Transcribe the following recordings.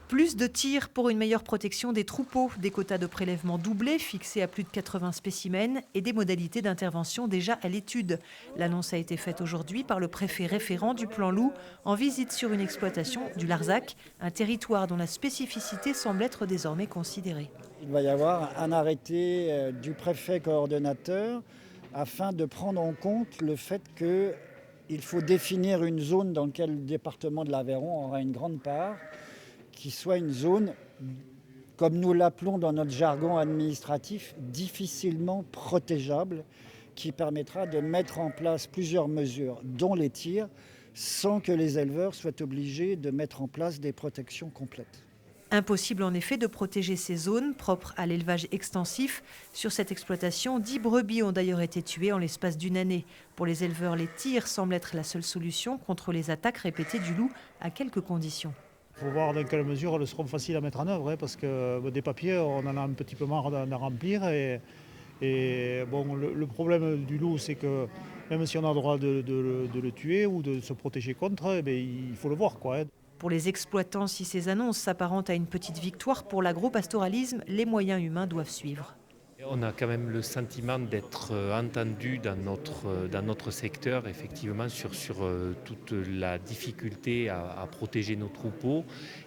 Plus de tirs pour une meilleure protection des troupeaux, des quotas de prélèvement doublés fixés à plus de 80 spécimens et des modalités d'intervention déjà à l'étude. L'annonce a été faite aujourd'hui par le préfet référent du plan loup en visite sur une exploitation du Larzac, un territoire dont la spécificité semble être désormais considérée. Il va y avoir un arrêté du préfet coordonnateur afin de prendre en compte le fait qu'il faut définir une zone dans laquelle le département de l'Aveyron aura une grande part, qui soit une zone, comme nous l'appelons dans notre jargon administratif, difficilement protégeable, qui permettra de mettre en place plusieurs mesures, dont les tirs, sans que les éleveurs soient obligés de mettre en place des protections complètes. Impossible en effet de protéger ces zones propres à l'élevage extensif. Sur cette exploitation, 10 brebis ont d'ailleurs été tuées en l'espace d'une année. Pour les éleveurs, les tirs semblent être la seule solution contre les attaques répétées du loup, à quelques conditions. Il faut voir dans quelle mesure elles seront faciles à mettre en œuvre, parce que des papiers, on en a un petit peu marre d'en remplir. Le problème du loup, c'est que même si on a le droit de le tuer ou de se protéger contre, il faut le voir, quoi. Pour les exploitants, si ces annonces s'apparentent à une petite victoire pour l'agropastoralisme, les moyens humains doivent suivre. On a quand même le sentiment d'être entendu dans notre secteur, effectivement, sur toute la difficulté à protéger nos troupeaux.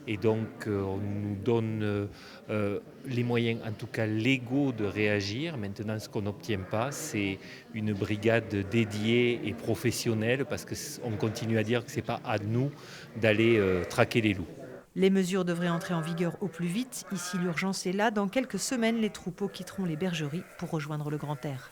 Et donc, on nous donne les moyens, en tout cas légaux, de réagir. Maintenant, ce qu'on n'obtient pas, c'est une brigade dédiée et professionnelle, parce qu'on continue à dire que ce n'est pas à nous d'aller traquer les loups. Les mesures devraient entrer en vigueur au plus vite. Ici, l'urgence est là. Dans quelques semaines, les troupeaux quitteront les bergeries pour rejoindre le grand air.